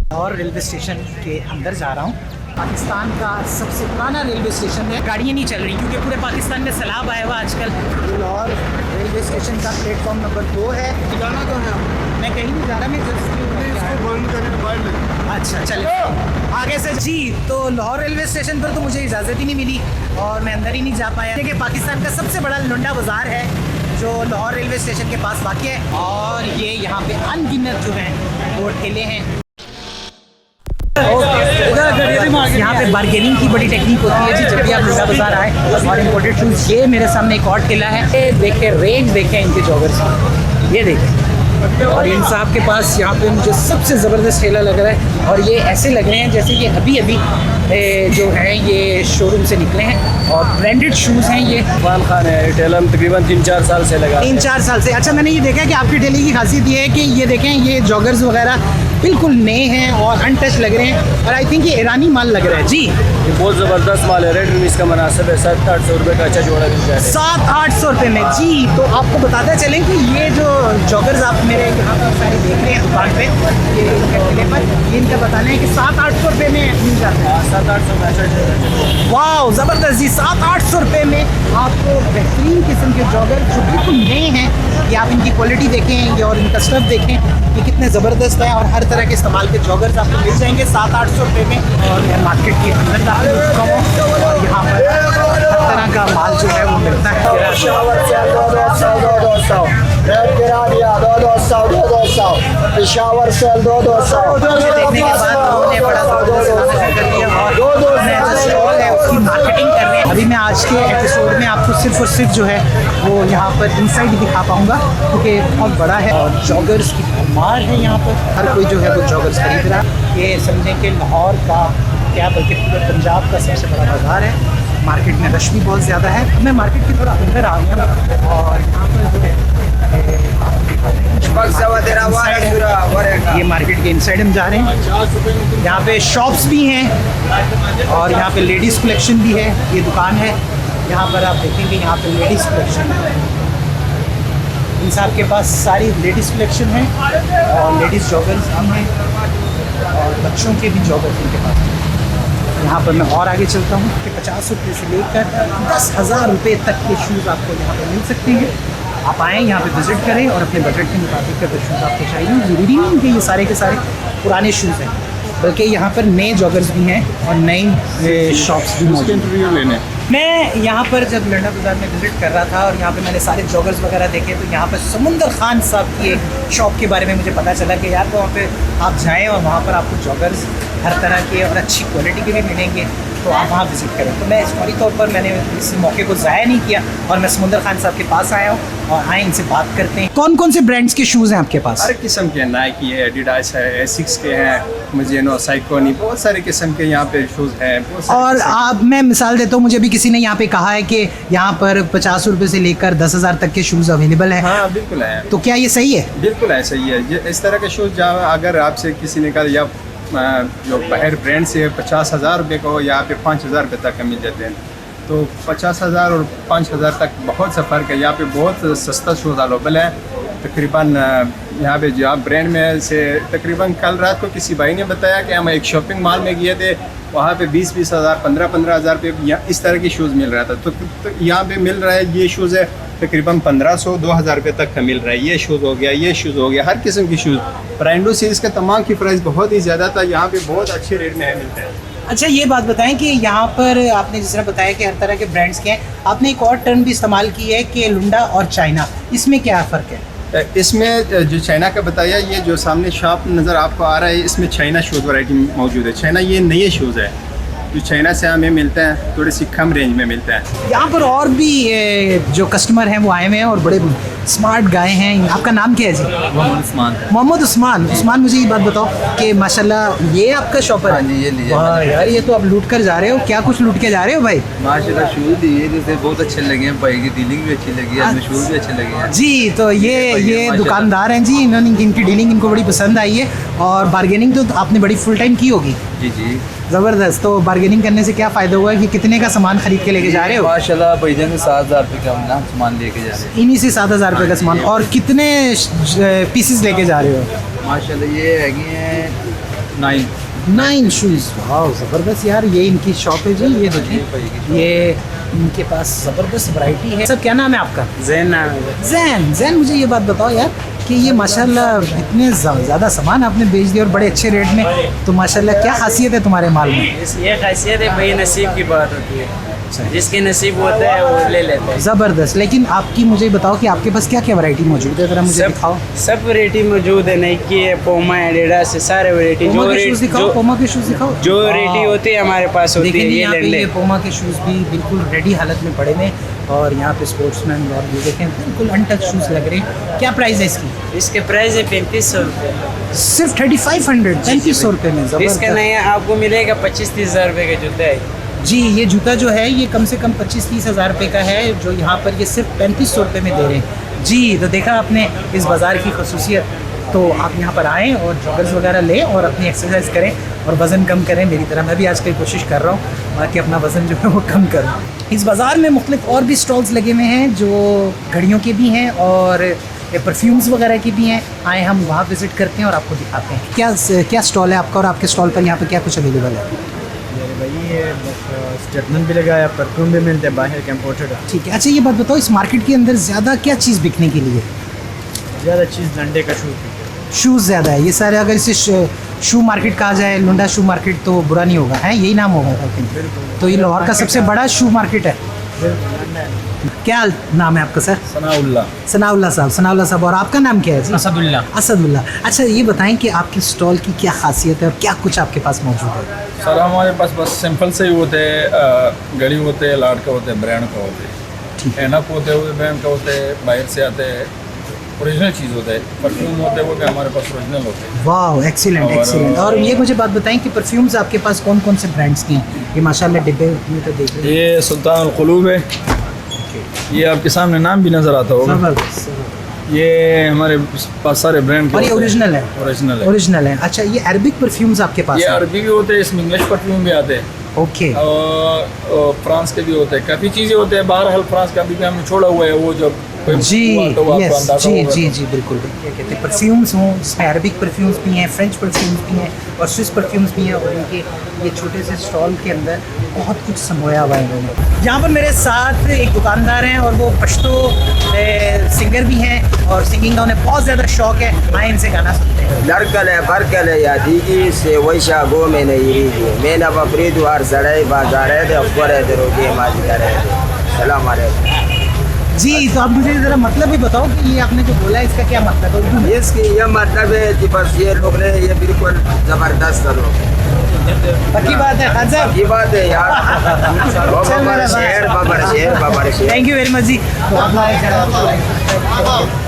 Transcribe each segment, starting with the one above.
और railway station के अंदर जा रहा हूँ। पाकिस्तान का सबसे पुराना रेलवे स्टेशन है। गाड़ियाँ नहीं चल रही क्योंकि पूरे पाकिस्तान में सैलाब आया हुआ आजकल। लाहौर रेलवे स्टेशन का प्लेटफॉर्म नंबर 2 है। जाना तो है, मैं कहीं नहीं जा रहा, मैं इसको बंद करके बाहर ले। अच्छा चले आगे से जी। तो लाहौर रेलवे स्टेशन पर तो मुझे इजाज़त ही नहीं मिली और मैं अंदर ही नहीं जा पाया। देखिए पाकिस्तान का सबसे बड़ा लुंडा बाज़ार है जो लाहौर रेलवे स्टेशन के पास वाक़ है और ये यहाँ पे अनगिनत जो हैं वो ठेले हैं। यहाँ पे बार्गेनिंग की बड़ी टेक्निक होती है जी जब भी आप लुंडा बाज़ार आए। और इम्पोर्टेड शूज़, ये मेरे सामने एक और ठेला है। ये देखें, रेंज देखें इनके जॉगर्स की, ये देखें। और इन साहब के पास यहाँ पे मुझे सबसे ज़बरदस्त ठेला लग रहा है और ये ऐसे लग रहे हैं जैसे ये अभी अभी जो हैं ये शोरूम से निकले हैं और ब्रांडेड शूज़ हैं। ये इरफान खान है, ठेला में तकरीबन 3-4 साल से लगा। 3-4 साल से। अच्छा, मैंने ये देखा कि आपकी ठेले की खासियत ये है कि ये देखें ये जॉगर्स वगैरह बिल्कुल नए हैं और अनटच लग रहे हैं और आई थिंक ये ईरानी माल लग रहा है जी। ये बहुत ज़बरदस्त माल है, रेट इसका मुनासिब है। 700-800 रुपये का अच्छा जोड़ा मिल जाएगा। 700-800 रुपये में जी। तो आपको बताते चलें कि ये जो जॉगर्स आप मेरे यहाँ पर सारे देख रहे हैं दुकान पे, ये इनके ठेले पर, ये इनका बताना है कि 700-800 रुपये में मिल जाता है। 700-800 में अच्छा। वाह ज़बरदस्त जी। 700-800 रुपये में आपको बेहतरीन किस्म के जॉगर जो बिल्कुल नए हैं, ये आप इनकी क्वालिटी देखें ये और इनका स्टफ़ देखें ये कितने ज़बरदस्त है और हर तरह के इस्तेमाल के जॉगर्स आपको मिल जाएंगे 700-800 रुपये में। और मैं मार्केट के अंदर दाखिल हो चुका हूँ और यहाँ पर हर तरह का माल जो है वो मिलता है। पेशावर से 200 देखने के बाद उन्होंने बड़ा कर दिया और स्टॉल है उसकी मार्केटिंग कर रहे हैं। अभी मैं आज के एपिसोड में आपको सिर्फ और सिर्फ जो है वो यहाँ पर इनसाइड दिखा पाऊँगा क्योंकि बहुत बड़ा है और जॉगर्स की भरमार है यहाँ पर। हर कोई जो है वो जॉगर्स खरीद रहा है। ये समझें कि लाहौर का क्या बल्कि पूरे पंजाब का सबसे बड़ा बाज़ार है। मार्केट में रश भी बहुत ज़्यादा है। मैं मार्केट के थोड़ा अंदर आ गया और यहाँ पर जो है ये मार्केट के इनसाइड हम जा रहे हैं। यहाँ पे शॉप्स भी हैं और यहाँ पे लेडीज़ कलेक्शन भी है। ये दुकान है, यहाँ पर आप देखेंगे यहाँ पे लेडीज़ कलेक्शन है। इन साहब के पास सारी लेडीज़ कलेक्शन है और लेडीज़ जॉगर्स भी हैं और बच्चों के भी जॉगर्स इनके पास। यहाँ पर मैं और आगे चलता हूँ कि 50 रुपये से लेकर 10,000 रुपये तक के शूज़ आपको यहाँ पर मिल सकते हैं। आप आएँ यहाँ पे विज़िट करें और अपने बजट के मुताबिक अगर शूज़ आपको चाहिए, ज़रूरी नहीं कि ये सारे के सारे पुराने शूज़ हैं बल्कि यहाँ पर नए जॉगर्स भी हैं और नई शॉप्स भी मौजूद हैं। मैं यहाँ पर जब लंडा बाज़ार में विज़िट कर रहा था और यहाँ पे मैंने सारे जॉगर्स वगैरह देखे तो यहाँ पर समुंदर खान साहब की एक शॉप के बारे में मुझे पता चला कि यार वहाँ पे आप जाएँ और वहाँ पर आपको जॉगर्स हर तरह के और अच्छी क्वालिटी के भी मिलेंगे तो आप वहाँ विज़िट करें। तो मैं फौरी तौर पर मैंने इस मौके को ज़ाया नहीं किया और मैं समुंदर खान साहब के पास आया हूँ और आए इनसे बात करते हैं। कौन कौन से ब्रांड्स के शूज़ हैं आपके पास? हर किस्म के, नाइकी है, एडिडास है, एसिक्स के हैं, मुझे साइकोनी, बहुत सारे किस्म के यहाँ पे शूज़ हैं। और आप, मैं मिसाल देता हूँ, मुझे भी किसी ने यहाँ पे कहा है कि यहाँ पर 50 रुपये से लेकर 10,000 तक के शूज़ अवेलेबल हैं। हाँ बिल्कुल है। तो क्या ये सही है? बिल्कुल है, सही है। ये इस तरह के शूज़ जहाँ अगर आपसे किसी ने कहा या जो बाहर ब्रांड से 50,000 रुपये का हो यहाँ पे 5,000 रुपये तक मिल जाते हैं। तो 50,000 और 5,000 तक बहुत सा फ़र्क है। यहाँ पे बहुत सस्ता शूज़ अवेलेबल है। तकरीबन यहाँ पे जो आप ब्रांड में से तकरीबन कल रात को किसी भाई ने बताया कि हम एक शॉपिंग मॉल में गए थे, वहाँ पे 20-20 हज़ार 15-15 हज़ार रुपये इस तरह की शूज़ मिल रहा था। तो यहाँ पे मिल रहा है, ये शूज़ है तकरीबन 1,500-2,000 रुपये तक का मिल रहा है। ये शूज़ हो गया, ये शूज़ हो गया, हर किस्म की शूज़। ब्रांडो सीरीज़ का तमाम की प्राइस बहुत ही ज़्यादा था, यहाँ पे बहुत अच्छे रेट में मिलते हैं। अच्छा, ये बात बताएं कि यहाँ पर आपने जिस तरह बताया कि हर तरह के ब्रांड्स के हैं, आपने एक और टर्म भी इस्तेमाल की है कि लुंडा और चाइना, इसमें क्या फ़र्क है? इसमें जो चाइना का बताया, ये जो सामने शॉप नज़र आपको आ रहा है इसमें चाइना शूज़ वैरायटी मौजूद है। चाइना ये नए शूज़ है जो चाइना से हमें मिलते हैं, थोड़ी सी कम रेंज में मिलते हैं। यहाँ पर और भी जो कस्टमर हैं वो आए हुए हैं और बड़े स्मार्ट गाय हैं। आपका नाम क्या है जी? मोहम्मद उस्मान। उस्मान, मुझे ये बात बताओ कि माशाल्लाह ये आपका शॉपर है? हाँ जी, ये लीजिए। वाह यार, ये तो आप लूट कर जा रहे हो। क्या कुछ लूट के जा रहे हो भाई? माशाल्लाह शूज़ दिए जैसे बहुत अच्छे लगे हैं, भाई की डीलिंग भी अच्छी लगी है, शूज़ भी अच्छे लगे हैं जी। तो ये दुकानदार हैं जी, इन्होंने इनकी डीलिंग इनको बड़ी पसंद आई है और बार्गेनिंग तो आपने बड़ी फुल टाइम की होगी। जी जी, ज़बरदस्त। तो बार्गेनिंग करने से क्या फ़ायदा हुआ कि कितने का सामान खरीद के लेके जा रहे हो? माशाल्लाह भाईजान से 7,000 रुपये का हम ना सामान लेके जा रहे हैं। इन्हीं से 7,000 रुपये का सामान। और कितने पीसेस लेके जा रहे हो? माशाल्लाह ये हैगी हैं 9 शूज़। वाह ज़बरदस्त यार, ये इनकी शॉप है जी, ये देखिए ये इनके पास ज़बरदस्त वैरायटी है। सर क्या नाम है आपका? जैन नाम है। जैन मुझे ये बात बताओ यार कि ये माशाल्लाह इतने ज़्यादा सामान आपने बेच दिए और बड़े अच्छे रेट में, तो माशाल्लाह क्या खासियत है तुम्हारे माल में? ये खासियत है भाई, नसीब की बात होती है, जिसके नसीब होता है वो ले लेता है। ज़बरदस्त। लेकिन आपकी मुझे बताओ कि आपके पास क्या क्या वैरायटी मौजूद है, ज़रा मुझे दिखाओ। सब वैरायटी मौजूद है, नाइकी है, पोमा है, एडिडास है, सारे वैरायटी। पोमा के शूज़ दिखाओ, पोमा के शूज़ दिखाओ। जो वैरायटी होती है हमारे पास होती है। देखिए यहाँ पे ले ये पोमा के शूज़ भी बिल्कुल रेडी हालत में पड़े हुए, और यहाँ पे स्पोर्ट्समैन और ये देखें बिल्कुल अनटच शूज़ लग रहे हैं। क्या प्राइस है इसकी? इसके प्राइस है 3500 रुपये, सिर्फ 3500, 3500 रुपये में। इसका ज़बरदस्त। नया आपको मिलेगा 25-30 हज़ार रुपये का जूता है जी, ये जूता जो है ये कम से कम 25-30 हज़ार रुपये का है, जो यहाँ पर ये सिर्फ 3500 रुपये में दे रहे हैं जी। तो देखा आपने इस बाज़ार की खसूसियत, तो आप यहाँ पर आएँ और जॉगर्स वगैरह लें और अपनी एक्सरसाइज करें और वज़न कम करें मेरी तरह। मैं भी आजकल कोशिश कर रहा हूँ ताकि अपना वज़न जो है वो कम करूँ। इस बाज़ार में मुख्तलिफ और भी स्टॉल्स लगे हुए हैं, जो घड़ियों के भी हैं और परफ्यूम्स वगैरह की भी हैं। आए हम वहाँ विज़िट करते हैं और आपको दिखाते हैं क्या स्टॉल है आपका, और आपके स्टॉल पर यहाँ पर क्या कुछ अवेलेबल है? भाई ये स्टेटमेंट भी लगाया, परफ्यूम भी मिलते हैं बाहर के इम्पोर्टेड। ठीक है। अच्छा ये बात बताओ, इस मार्केट के अंदर ज़्यादा क्या चीज़ बिकने के लिए? ज़्यादा चीज़ लंडे का शूज़। शूज़ ज़्यादा है। ये सारे अगर इसे शू मार्केट कहा जाए, लुंडा शू मार्केट, तो बुरा नहीं होगा, है यही नाम होगा आई थिंक। तो ये लाहौर का सबसे बड़ा शू मार्केट है। क्या नाम है आपका सर? सनाउल्लाह साहब। और आपका नाम क्या है जी? असदुल्ला। अच्छा ये बताएं कि आपके स्टॉल की क्या खासियत है और क्या कुछ आपके पास मौजूद है? सर हमारे पास बस सिंपल से ही होते हैं, घड़ी होते हैं, लाट का होते हैं, ब्रांड का होते हैं, एनअप होते हुए ब्रांड का होते हैं, बाहर से आते हैं ओरिजिनल चीज़ होता है। परफ्यूम होते हैं वो भी हमारे पास ओरिजिनल होते हैं। वाह एक्सीलेंट। और ये मुझे बात बताएं कि परफ्यूम्स आपके पास कौन कौन से ब्रांड्स के हैं? ये माशाल्लाह डिब्बे में तो देख रहे हैं। ये सुल्तान अल कुलूब है, ये आपके सामने नाम भी नज़र आता होगा। ये हमारे पास सारे ब्रांड के, और ये ओरिजिनल है? ओरिजिनल है। अच्छा ये अरबिक परफ्यूम्स आपके पास? ये अरबी भी होते हैं, इसमें इंग्लिश परफ्यूम भी आते हैं। ओके। और फ्रांस के भी होते हैं, काफ़ी चीज़ें होते हैं। बहरहाल फ्रांस का भी हमने छोड़ा हुआ है, वो जब जी यस जी बिल्कुल। क्या कहते हैं परफ्यूम्स हों, इसमें अरबिक परफ्यूम्स भी हैं, फ्रेंच परफ्यूम्स भी हैं और स्विस परफ्यूम्स भी हैं, और इनके ये छोटे से स्टॉल के अंदर बहुत कुछ समोया हुआ है इन्होंने। यहाँ पर मेरे साथ एक दुकानदार हैं और वो पश्तो सिंगर भी हैं और सिंगिंग का उन्हें बहुत ज़्यादा शौक है। आए इनसे गाना सुनते हैं। लड़कले बरकले या दीगी से वैशा गो में नहीं रही मैं ना बकरी द्वार सड़े बाजार है दे अखबार है रोगे माजी करे सलाम अलैकुम जी। तो आप मुझे ज़रा मतलब भी बताओ कि ये आपने जो बोला है इसका क्या मतलब है? इसकी ये मतलब है कि बस ये लोग ने ये बिल्कुल ज़बरदस्त लोग पक्की बात है खान साहब? पक्की बात है यार। बाबर शेर। थैंक यू वेरी मच जी।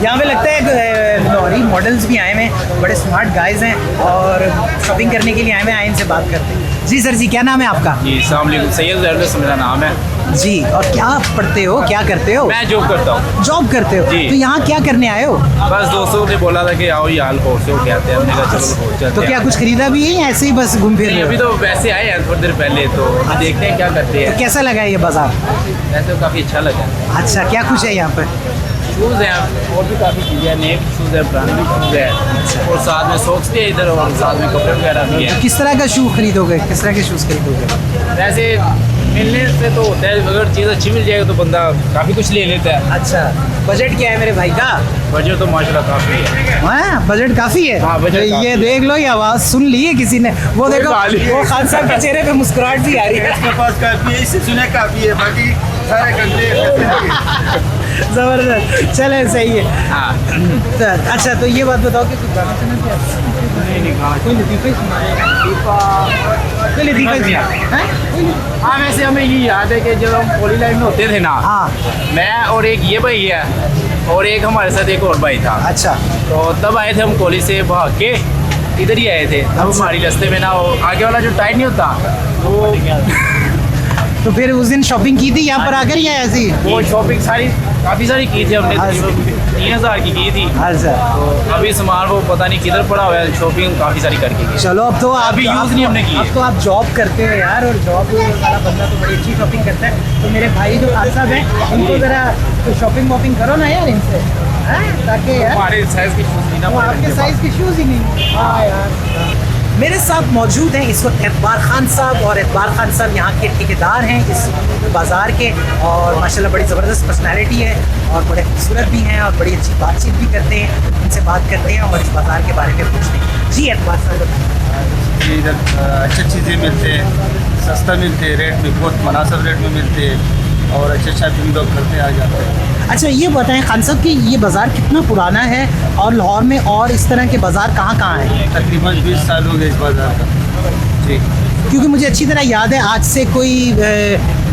यहाँ पे लगता है लाहौरी मॉडल्स भी आए हुए हैं, बड़े स्मार्ट गाइज हैं और शॉपिंग करने के लिए आए हुए हैं। आए इनसे बात करते हैं। जी सर जी, क्या नाम है आपका? जी अस्सलाम वालेकुम, सैयद जरदस मेरा नाम है जी। और क्या पढ़ते हो, क्या करते हो? मैं जॉब करता हूँ। जॉब करते हो? जी। तो यहाँ क्या करने आए हो? बस दोस्तों ने बोला था कि आओ ये हाल हो से कहते हैं, हमने कहा चलो हो चलते तो हैं। क्या कुछ खरीदा भी है या ऐसे ही बस घूम फिर रहे अभी हो? तो वैसे आए हैं थोड़ी देर पहले, तो देखते हैं क्या करते तो हैं। कैसा लगा ये बाजार? वैसे तो काफ़ी अच्छा लगा। अच्छा क्या कुछ है यहाँ पर? शूज़ हैं और भी काफ़ी चीज़ें हैं, नेक शूज़ है, ब्रांडेड शूज़ है और साथ में सॉक्स भी है इधर और साथ में कपड़े वगैरह भी हैं। किस तरह का शू खरीदोगे, किस तरह के शूज़ खरीदोगे? वैसे मिलने से तो होता है, अगर चीज़ अच्छी मिल जाएगी तो बंदा काफ़ी कुछ ले लेता है। अच्छा बजट क्या है मेरे भाई का? बजट तो माशाल्लाह काफ़ी है। हाँ बजट काफ़ी है। हाँ, बजट तो ये काफ़ी देख लो, ये आवाज़ सुन ली है किसी ने? वो कोई देखो बात नहीं। वो खान साहब के चेहरे पे मुस्कुराहट सी आ रही है। इसके पास काफ़ी है, इससे सुने काफ़ी है, बाकी सारे कंट्री ज़बरदस्त। चले सही है। हाँ तो अच्छा तो ये बात बताओ कि कुछ गाना सुना क्या? कोई लतीफ़ा ही सुना है? कोई लतीफ़ा ही सुना है? हाँ, वैसे हमें ये याद है कि जब हम पॉली लाइन में होते थे ना, हाँ मैं और एक ये भाई है और एक हमारे साथ एक और भाई था। अच्छा तो तब आए थे हम कॉलेज से भाग के इधर ही आए थे। तब हमारी रास्ते में ना वो आगे वाला जो टाइट नहीं होता वो तो फिर उस दिन शॉपिंग की थी यहाँ पर आकर या ऐसी? वो शॉपिंग काफ़ी सारी की थी हमने, अच्छा। 3000 की थी। अच्छा तो अभी सामान वो पता नहीं किधर पड़ा हुआ है, शॉपिंग काफ़ी सारी करके की। चलो अब तो आप अभी यूज़ नहीं हमने की है। अब तो आप जॉब करते हो यार, और जॉब वाला बंदा तो बड़ी अच्छी शॉपिंग करता है। तो मेरे भाई जो खान साहब हैं उनको ज़रा तो शॉपिंग वॉपिंग करो ना यार इनसे, हैं? ताकि यार हमारे साइज़ की शूज़ नहीं ना वो आपके साइज़ के शूज़ ही नहीं। हाँ यार मेरे साथ मौजूद हैं इस वक्त एतबार खान साहब, और एतबार खान साहब यहाँ के ठेकेदार हैं इस बाज़ार के, और माशाल्लाह बड़ी ज़बरदस्त पर्सनैलिटी है और बड़े खूबसूरत भी हैं और बड़ी अच्छी बातचीत भी करते हैं। उनसे बात करते हैं और इस बाज़ार के बारे में पूछते हैं। जी एतबार साहब, इधर अच्छी चीज़ें मिलते हैं, सस्ता मिलते हैं, रेट में बहुत मुनासिब रेट में मिलते हैं और अच्छे शॉपिंग लोग करते आ जाते हैं। अच्छा ये बताएं खान साहब कि ये बाज़ार कितना पुराना है और लाहौर में और इस तरह के बाज़ार कहाँ हैं? तकरीबन 20 साल हो गए इस बाज़ार का जी। क्योंकि मुझे अच्छी तरह याद है आज से कोई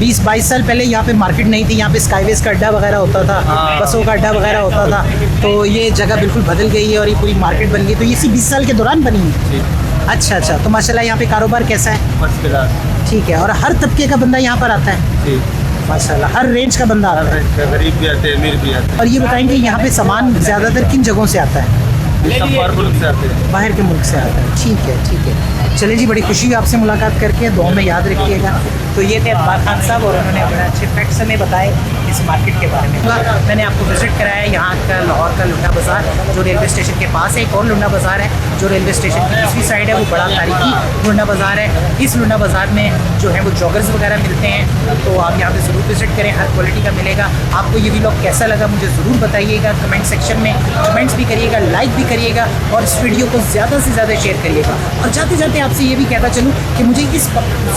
20-22 साल पहले यहाँ पे मार्केट नहीं थी, यहाँ पे स्काईवेज का अड्डा वगैरह होता था, बसों का अड्डा वगैरह होता था, तो ये जगह बिल्कुल बदल गई है और ये पूरी मार्केट बन गई। तो ये इसी 20 साल के दौरान बनी है? जी। अच्छा, तो माशाल्लाह यहाँ पे कारोबार कैसा है? First class. ठीक है, और हर तबके का बंदा यहाँ पर आता है? जी माशाल्लाह, हर रेंज का बंदा आता है, गरीब भी आते हैं, अमीर भी आते हैं। और ये बताएंगे यहाँ पे सामान ज़्यादातर किन जगहों से आता है? सब बाहर मुल्क से आते हैं। बाहर के मुल्क से आता है। ठीक है। चलिए जी, बड़ी खुशी हुई आपसे मुलाकात करके, दुआ में याद रखिएगा। तो ये थे एतबार खान साहब और उन्होंने बड़े अच्छे फैक्ट्स हमें बताए इस मार्केट के बारे में। मैंने आपको विज़िट कराया यहाँ का लाहौर का लुंडा बाज़ार, जो रेलवे स्टेशन के पास है। एक और लुंडा बाज़ार है जो रेलवे स्टेशन की दूसरी साइड है, वो बड़ा तारीखी लुंडा बाज़ार है। इस लुंडा बाज़ार में जो है वो जॉगर्स वगैरह मिलते हैं, तो आप यहाँ पे ज़रूर विज़िट करें, हर क्वालिटी का मिलेगा। आपको ये व्लॉग कैसा लगा मुझे ज़रूर बताइएगा, कमेंट सेक्शन में कमेंट्स भी करिएगा, लाइक भी करिएगा और इस वीडियो को ज़्यादा से ज़्यादा शेयर करिएगा। और जाते जाते आपसे ये भी कहता चलूँ कि मुझे इस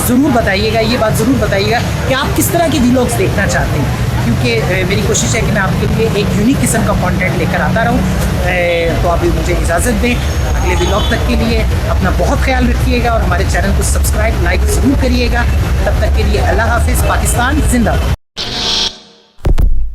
ज़रूर बताइएगा, ये बात ज़रूर बताइएगा कि आप किस तरह के व्लॉग्स देखना चाहते हैं, क्योंकि मेरी कोशिश है कि मैं आपके लिए एक यूनिक किस्म का कंटेंट लेकर आता रहूं। तो अभी मुझे इजाज़त दें, अगले व्लॉग तक के लिए अपना बहुत ख्याल रखिएगा और हमारे चैनल को सब्सक्राइब लाइक ज़रूर करिएगा। तब तक के लिए अल्लाह हाफ़िज़। पाकिस्तान जिंदाबाद।